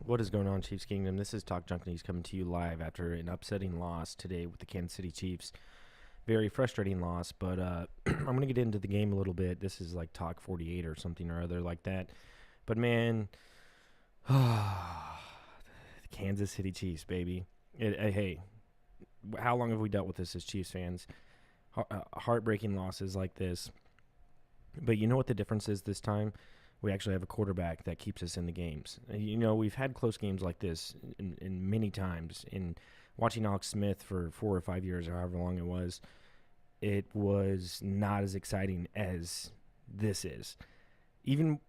What is going on, Chiefs Kingdom? This is Talk Junkies coming to you live after an upsetting loss today with the Kansas City Chiefs. Very frustrating loss, but I'm going to get into the game a little bit. This is like Talk 48 or something or other like that. But man, the Kansas City Chiefs, baby. Hey, how long have we dealt with this as Chiefs fans? Heartbreaking losses like this. But you know what the difference is this time? We actually have a quarterback that keeps us in the games. You know, we've had close games like this in many times. In watching Alex Smith for 4 or 5 years, or however long it was not as exciting as this is. Even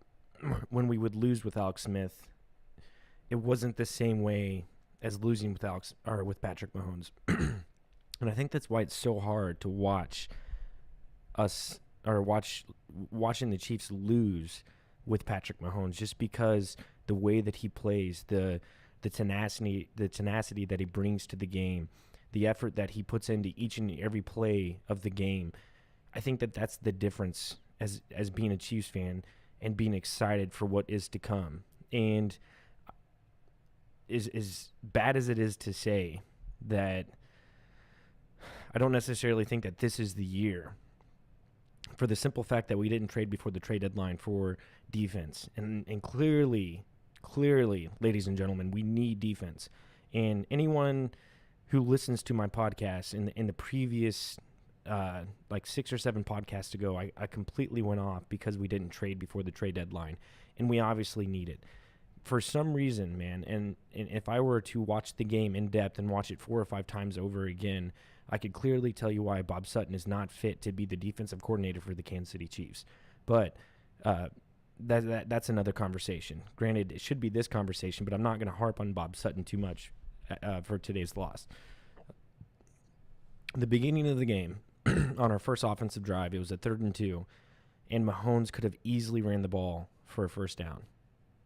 when we would lose with Alex Smith, it wasn't the same way as losing with Patrick Mahomes. And I think that's why it's so hard to watch watching the Chiefs lose with Patrick Mahomes, just because the way that he plays, the tenacity that he brings to the game, the effort that he puts into each and every play of the game. I think that's the difference as being a Chiefs fan and being excited for what is to come. And as bad as it is to say that, I don't necessarily think that this is the year, for the simple fact that we didn't trade before the trade deadline for defense. And clearly, ladies and gentlemen, we need defense. And anyone who listens to my podcast in the previous like 6 or 7 podcasts ago, I completely went off because we didn't trade before the trade deadline. And we obviously need it. For some reason, man, and if I were to watch the game in depth and watch it 4 or 5 times over again, I could clearly tell you why Bob Sutton is not fit to be the defensive coordinator for the Kansas City Chiefs. But that's another conversation. Granted, it should be this conversation, but I'm not going to harp on Bob Sutton too much for today's loss. The beginning of the game, on our first offensive drive, it was a 3rd and 2, and Mahomes could have easily ran the ball for a first down.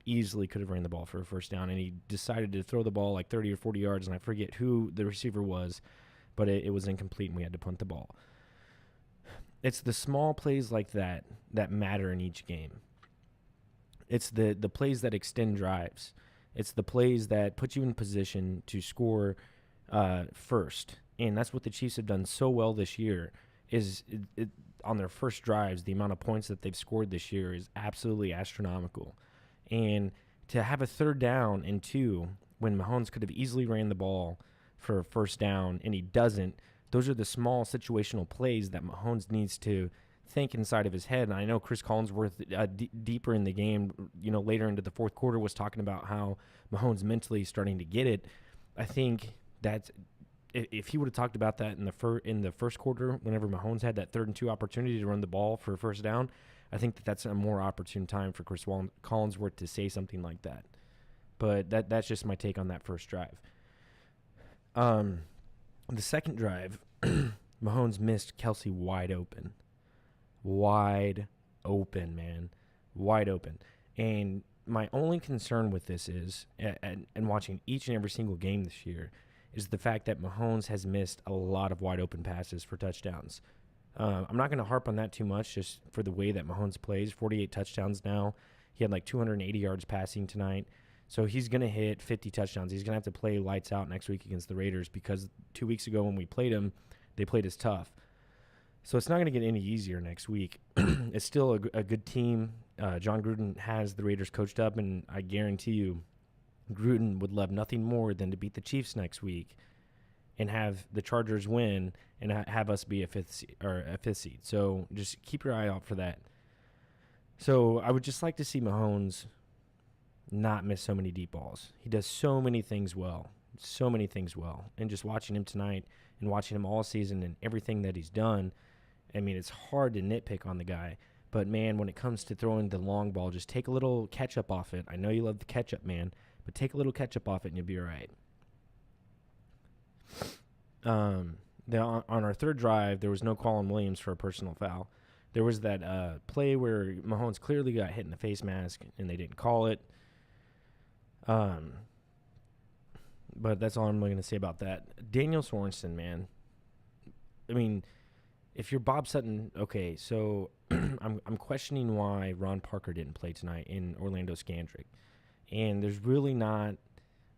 And he decided to throw the ball like 30 or 40 yards, and I forget who the receiver was, but it was incomplete, and we had to punt the ball. It's the small plays like that matter in each game. It's the plays that extend drives. It's the plays that put you in position to score first, and that's what the Chiefs have done so well this year. On their first drives, the amount of points that they've scored this year is absolutely astronomical. And to have a 3rd down and 2 when Mahomes could have easily ran the ball for a first down and he doesn't, those are the small situational plays that Mahomes needs to think inside of his head. And I know Chris Collinsworth, deeper in the game, later into the 4th quarter, was talking about how Mahomes mentally is starting to get it. I think that if he would have talked about that in the first quarter, whenever Mahomes had that 3rd and 2 opportunity to run the ball for a first down, I think that's a more opportune time for Chris Collinsworth to say something like that. But that's just my take on that first drive. The second drive, Mahomes missed Kelsey wide open. Wide open, man. Wide open. And my only concern with this is, and watching each and every single game this year, is the fact that Mahomes has missed a lot of wide open passes for touchdowns. I'm not going to harp on that too much, just for the way that Mahomes plays. 48 touchdowns now. He had like 280 yards passing tonight. So he's going to hit 50 touchdowns. He's going to have to play lights out next week against the Raiders, because 2 weeks ago when we played him, they played us tough. So it's not going to get any easier next week. It's still a good team. John Gruden has the Raiders coached up, and I guarantee you Gruden would love nothing more than to beat the Chiefs next week and have the Chargers win and have us be a fifth seed. So just keep your eye out for that. So I would just like to see Mahomes not miss so many deep balls. He does so many things well. And just watching him tonight and watching him all season and everything that he's done, I mean, it's hard to nitpick on the guy. But, man, when it comes to throwing the long ball, just take a little ketchup off it. I know you love the ketchup, man, but take a little ketchup off it and you'll be all right. On our 3rd drive, there was no Colin Williams for a personal foul. There was that play where Mahomes clearly got hit in the face mask, and they didn't call it. But that's all I'm going to say about that. Daniel Sorensen, man. I mean, if you're Bob Sutton, okay, so I'm questioning why Ron Parker didn't play tonight in Orlando Scandrick. And there's really not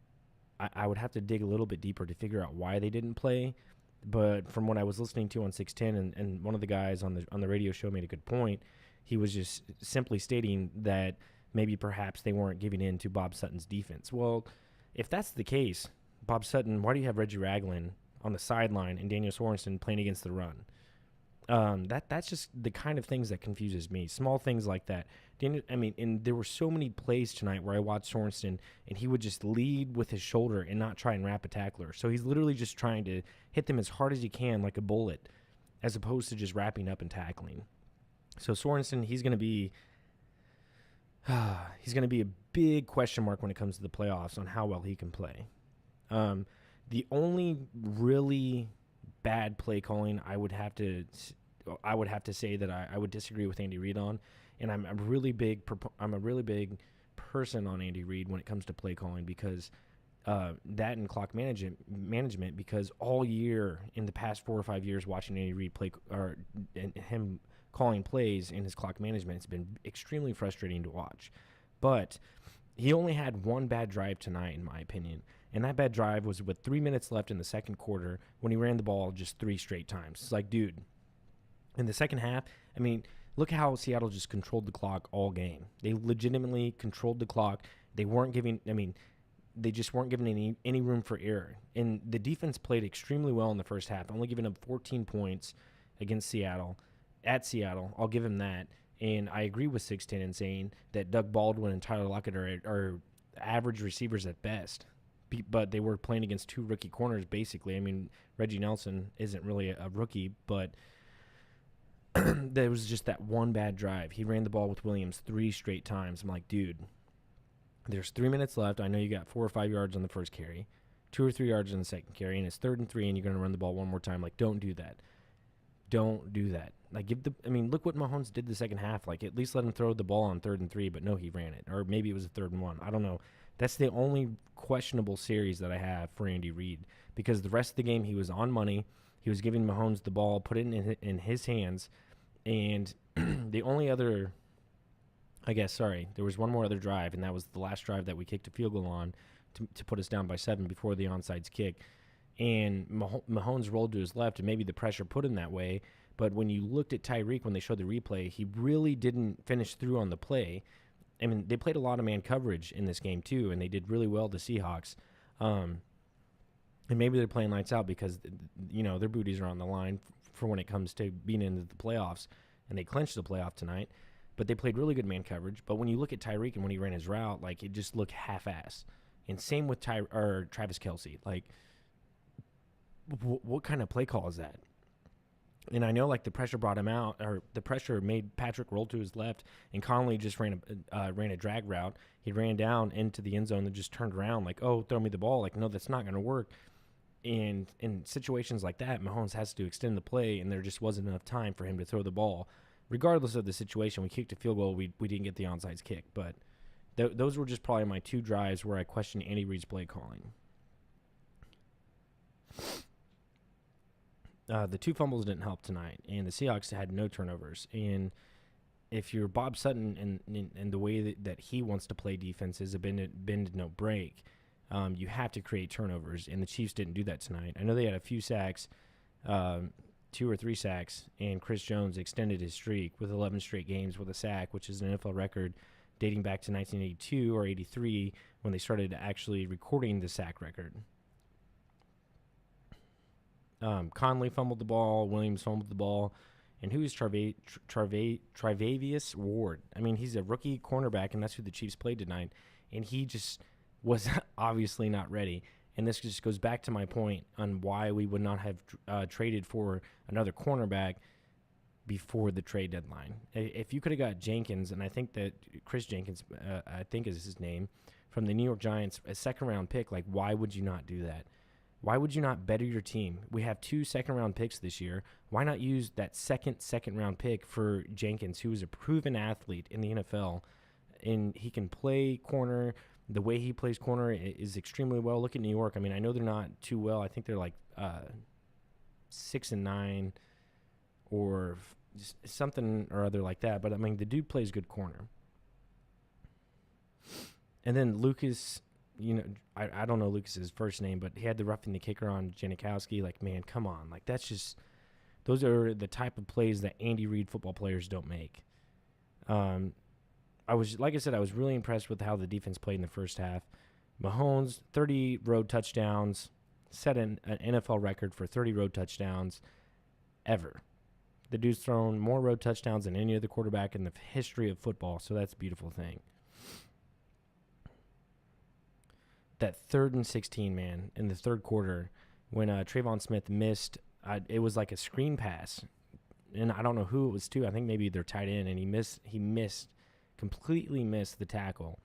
– I would have to dig a little bit deeper to figure out why they didn't play. But from what I was listening to on 610, and one of the guys on the radio show made a good point, he was just simply stating that maybe perhaps they weren't giving in to Bob Sutton's defense. Well, if that's the case, Bob Sutton, why do you have Reggie Ragland on the sideline and Daniel Sorensen playing against the run? That's just the kind of things that confuses me. Small things like that. And there were so many plays tonight where I watched Sorensen, and he would just lead with his shoulder and not try and wrap a tackler. So he's literally just trying to hit them as hard as he can like a bullet, as opposed to just wrapping up and tackling. So Sorensen, he's going to be a big question mark when it comes to the playoffs on how well he can play. The only really bad play calling I would have to say that I would disagree with Andy Reid on, and I'm a really big person on Andy Reid when it comes to play calling, because that and clock management, because all year in the past 4 or 5 years watching Andy Reid play, or and him calling plays and his clock management, it's been extremely frustrating to watch. But he only had one bad drive tonight, in my opinion. And that bad drive was with 3 minutes left in the second quarter when he ran the ball just 3 straight times. It's like, dude, in the second half, look how Seattle just controlled the clock all game. They legitimately controlled the clock. They just weren't giving any room for error. And the defense played extremely well in the first half, only giving up 14 points against Seattle. At Seattle, I'll give him that. And I agree with 610 in saying that Doug Baldwin and Tyler Lockett are average receivers at best. But they were playing against 2 rookie corners, basically. Reggie Nelson isn't really a rookie, but there was just that one bad drive. He ran the ball with Williams 3 straight times. I'm like, dude, there's 3 minutes left. I know you got 4 or 5 yards on the first carry, 2 or 3 yards on the second carry, and it's 3rd and 3, and you're going to run the ball one more time. Like, don't do that. Don't do that. Like, look what Mahomes did the second half. Like, at least let him throw the ball on 3rd and 3, but no, he ran it. Or maybe it was a 3rd and 1. I don't know. That's the only questionable series that I have for Andy Reid, because the rest of the game he was on money. He was giving Mahomes the ball, put it in his hands, and the only other, there was one more other drive, and that was the last drive that we kicked a field goal on to put us down by 7 before the onside kick. And Mahomes rolled to his left, and maybe the pressure put him that way. But when you looked at Tyreek when they showed the replay, he really didn't finish through on the play. They played a lot of man coverage in this game too, and they did really well, the Seahawks. And maybe they're playing lights out because, their booties are on the line for when it comes to being into the playoffs, and they clinched the playoff tonight. But they played really good man coverage. But when you look at Tyreek and when he ran his route, like, it just looked half-ass. And same with Travis Kelce. Like, what kind of play call is that? And I know, like, the pressure brought him out, or the pressure made Patrick roll to his left, and Conley just ran a drag route. He ran down into the end zone and just turned around like, oh, throw me the ball. Like, no, that's not going to work. And in situations like that, Mahomes has to extend the play, and there just wasn't enough time for him to throw the ball. Regardless of the situation, we kicked a field goal. We didn't get the onside kick. But those were just probably my 2 drives where I questioned Andy Reid's play calling. The 2 fumbles didn't help tonight, and the Seahawks had no turnovers. And if you're Bob Sutton and the way that he wants to play defense is a bend no break, you have to create turnovers, and the Chiefs didn't do that tonight. I know they had a few sacks, 2 or 3 sacks, and Chris Jones extended his streak with 11 straight games with a sack, which is an NFL record dating back to 1982 or 83 when they started actually recording the sack record. Conley fumbled the ball. Williams fumbled the ball. And who is Tre'Davious Ward? He's a rookie cornerback, and that's who the Chiefs played tonight. And he just was obviously not ready. And this just goes back to my point on why we would not have traded for another cornerback before the trade deadline. If you could have got Jenkins, and I think that Chris Jenkins, I think is his name, from the New York Giants, a second-round pick, like, why would you not do that? Why would you not better your team? We have 2 second-round picks this year. Why not use that second-round pick for Jenkins, who is a proven athlete in the NFL, and he can play corner. The way he plays corner is extremely well. Look at New York. I know they're not too well. I think they're like 6-9 or something or other like that. But, the dude plays good corner. And then Lucas, I don't know Lucas's first name, but he had the roughing the kicker on Janikowski. Like, man, come on. Like, that's just, those are the type of plays that Andy Reid football players don't make. Like I said, I was really impressed with how the defense played in the first half. Mahomes, 30 road touchdowns, set an NFL record for 30 road touchdowns ever. The dude's thrown more road touchdowns than any other quarterback in the history of football, so that's a beautiful thing. That 3rd and 16, man, in the third quarter, when Trayvon Smith missed, it was like a screen pass, and I don't know who it was to. I think maybe they're tight end, and he completely missed the tackle,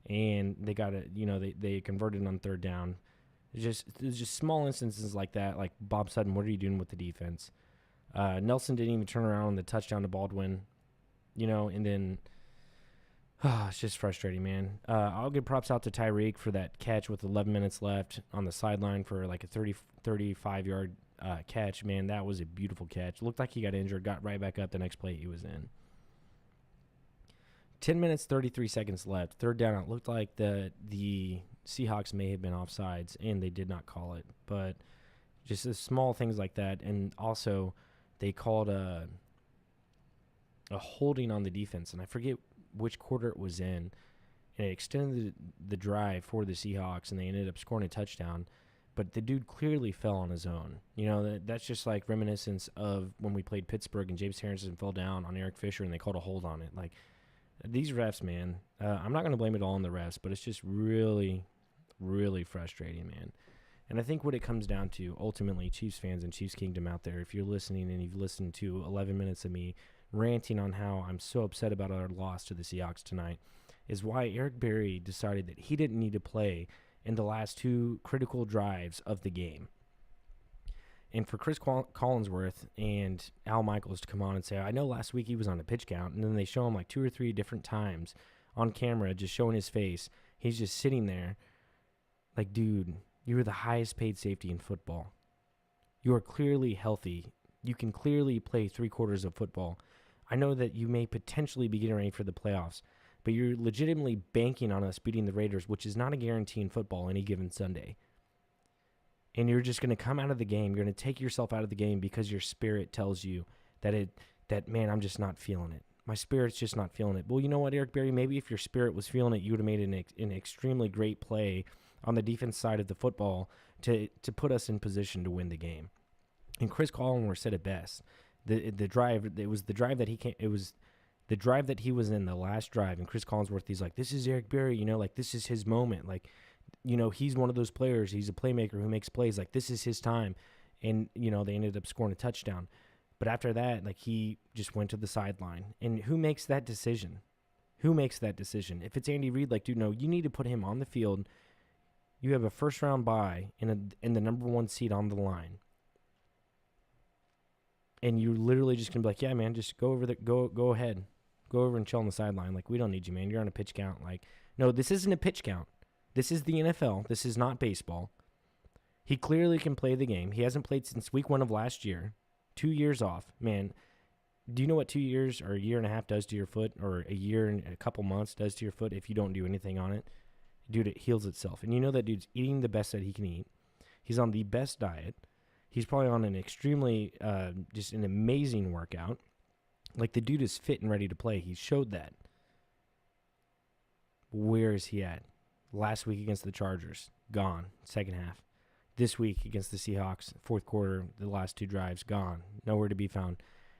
and they got it. They converted on 3rd down. There's just small instances like that. Like, Bob Sutton, what are you doing with the defense? Nelson didn't even turn around on the touchdown to Baldwin, and then it's just frustrating, man. I'll give props out to Tyreek for that catch with 11 minutes left on the sideline for like a 35-yard catch. Man, that was a beautiful catch. Looked like he got injured, got right back up the next play he was in. 10 minutes, 33 seconds left. 3rd down, it looked like the Seahawks may have been offsides, and they did not call it. But just the small things like that. And also, they called a holding on the defense, and I forget which quarter it was in, and it extended the drive for the Seahawks, and they ended up scoring a touchdown. But the dude clearly fell on his own. That's just like reminiscence of when we played Pittsburgh and James Harrison fell down on Eric Fisher, and they called a hold on it. Like, these refs, man, I'm not going to blame it all on the refs, but it's just really, really frustrating, man. And I think what it comes down to, ultimately, Chiefs fans and Chiefs Kingdom out there, if you're listening and you've listened to 11 minutes of me ranting on how I'm so upset about our loss to the Seahawks tonight, is why Eric Berry decided that he didn't need to play in the last 2 critical drives of the game. And for Chris Collinsworth and Al Michaels to come on and say, I know last week he was on a pitch count, and then they show him like 2 or 3 different times on camera just showing his face. He's just sitting there like, dude, you are the highest paid safety in football. You are clearly healthy. You can clearly play 3 quarters of football. I know that you may potentially be getting ready for the playoffs, but you're legitimately banking on us beating the Raiders, which is not a guarantee in football any given Sunday. And you're just going to come out of the game. You're going to take yourself out of the game because your spirit tells you that man, I'm just not feeling it. My spirit's just not feeling it. Well, you know what, Eric Berry? Maybe if your spirit was feeling it, you would have made an extremely great play on the defense side of the football to put us in position to win the game. And Chris Collinsworth said it best. The drive, it was the drive that he came. It was the drive that he was in, the last drive. And Chris Collinsworth, he's like, this is Eric Berry. Like, this is his moment. Like, he's one of those players. He's a playmaker who makes plays. Like, this is his time. And, they ended up scoring a touchdown. But after that, like, he just went to the sideline. And who makes that decision? Who makes that decision? If it's Andy Reid, like, dude, no, you need to put him on the field. You have a first-round bye in the number 1 seed on the line. And you're literally just going to be like, yeah, man, just go ahead. Go over and chill on the sideline. Like, we don't need you, man. You're on a pitch count. Like, no, this isn't a pitch count. This is the NFL. This is not baseball. He clearly can play the game. He hasn't played since week 1 of last year. 2 years off. Man, do you know what 2 years or a year and a half does to your foot, or a year and a couple months does to your foot if you don't do anything on it? Dude, it heals itself. And you know that dude's eating the best that he can eat. He's on the best diet. He's probably on an extremely, just an amazing workout. Like, the dude is fit and ready to play. He showed that. Where is he at? Last week against the Chargers, gone, second half. This week against the Seahawks, fourth quarter, the last 2 drives, gone, nowhere to be found.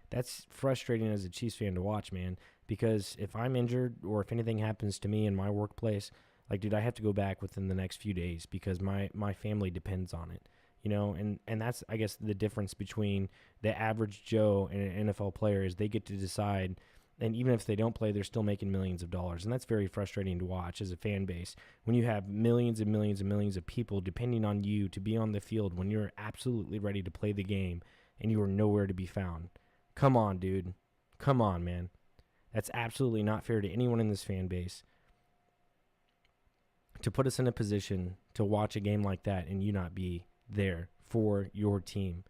That's frustrating as a Chiefs fan to watch, man, because if I'm injured or if anything happens to me in my workplace, like, dude, I have to go back within the next few days because my family depends on it. And that's, I guess, the difference between the average Joe and an NFL player is they get to decide, and even if they don't play, they're still making millions of dollars. And that's very frustrating to watch as a fan base when you have millions and millions and millions of people depending on you to be on the field when you're absolutely ready to play the game and you are nowhere to be found. Come on, dude. Come on, man. That's absolutely not fair to anyone in this fan base to put us in a position to watch a game like that and you not be there for your team.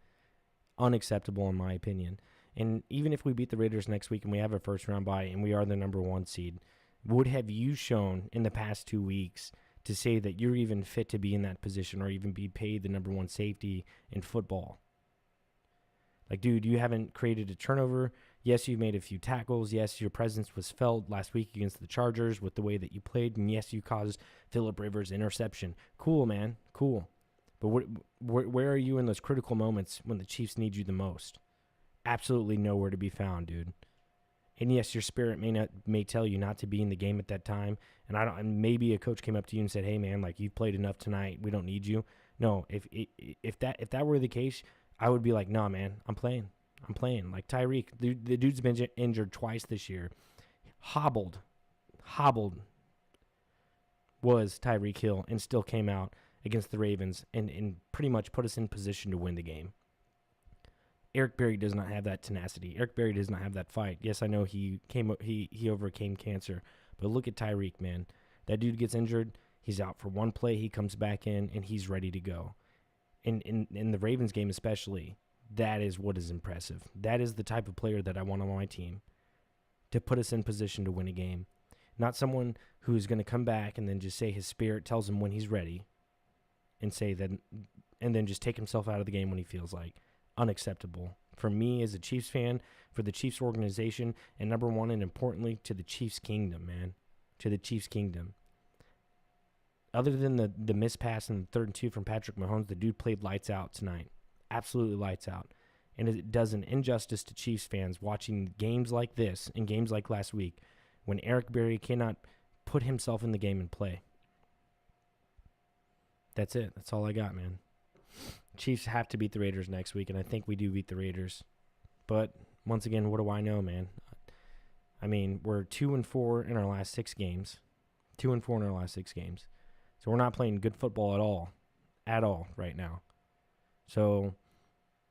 Unacceptable, in my opinion. And even if we beat the Raiders next week and we have a first round bye and we are the number 1 seed, What have you shown in the past 2 weeks to say that you're even fit to be in that position or even be paid the number one safety in football? Like, dude, you haven't created a turnover. Yes, you've made a few tackles. Yes, your presence was felt last week against the Chargers with the way that you played. And yes, you caused Phillip Rivers interception. Cool, man. Cool. But where are you in those critical moments when the Chiefs need you the most? Absolutely nowhere to be found, dude. And yes, your spirit may tell you not to be in the game at that time. And maybe a coach came up to you and said, "Hey, man, like, you've played enough tonight. We don't need you." No, if that were the case, I would be like, "Nah, man, I'm playing. Like Tyreek, the dude's been injured twice this year. Hobbled was Tyreek Hill and still came out against the Ravens and pretty much put us in position to win the game. Eric Berry does not have that tenacity. Eric Berry does not have that fight. Yes, I know he overcame cancer, but look at Tyreek, man. That dude gets injured. He's out for one play. He comes back in, and he's ready to go. In the Ravens game especially, that is what is impressive. That is the type of player that I want on my team to put us in position to win a game. Not someone who is going to come back and then just say his spirit tells him when he's ready and say that, and then just take himself out of the game when he feels like. Unacceptable. For me as a Chiefs fan, for the Chiefs organization, and number one and importantly, to the Chiefs kingdom, man. To the Chiefs kingdom. Other than the missed pass in the 3rd and 2 from Patrick Mahomes, the dude played lights out tonight. Absolutely lights out. And it does an injustice to Chiefs fans watching games like this and games like last week when Eric Berry cannot put himself in the game and play. That's it. That's all I got, man. Chiefs have to beat the Raiders next week, and I think we do beat the Raiders. But once again, what do I know, man? I mean, we're 2-4 in our last 6 games. 2-4 in our last 6 games. So we're not playing good football at all right now. So,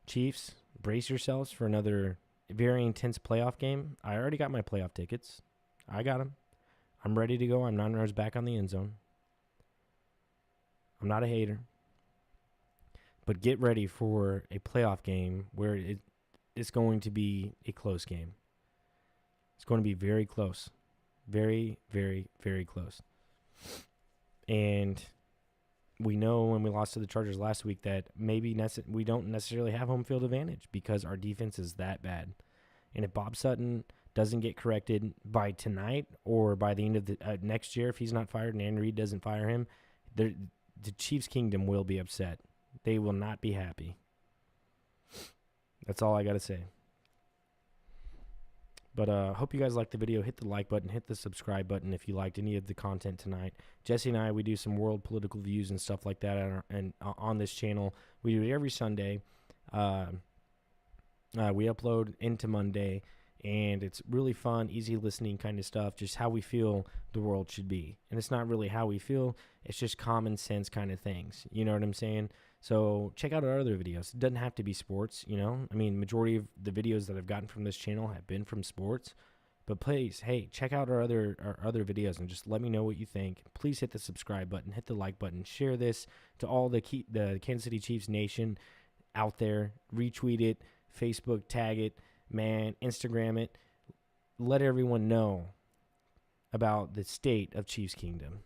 Chiefs, brace yourselves for another very intense playoff game. I already got my playoff tickets. I got them. I'm ready to go. I'm 9 yards back on the end zone. I'm not a hater. But get ready for a playoff game where it's going to be a close game. It's going to be very close. Very, very, very close. And we know when we lost to the Chargers last week that maybe we don't necessarily have home field advantage because our defense is that bad. And if Bob Sutton doesn't get corrected by tonight or by the end of the next year, if he's not fired and Andy Reid doesn't fire him, the Chiefs kingdom will be upset. They will not be happy. That's all I got to say. But hope you guys liked the video. Hit the like button. Hit the subscribe button if you liked any of the content tonight. Jesse and I, we do some world political views and stuff like that on this channel. We do it every Sunday. We upload into Monday, and it's really fun, easy listening kind of stuff, just how we feel the world should be. And it's not really how we feel. It's just common sense kind of things. You know what I'm saying? So check out our other videos. It doesn't have to be sports, you know. I mean, majority of the videos that I've gotten from this channel have been from sports. But please, hey, check out our other videos and just let me know what you think. Please hit the subscribe button, hit the like button, share this to all the Kansas City Chiefs Nation out there. Retweet it, Facebook tag it, man, Instagram it. Let everyone know about the state of Chiefs Kingdom.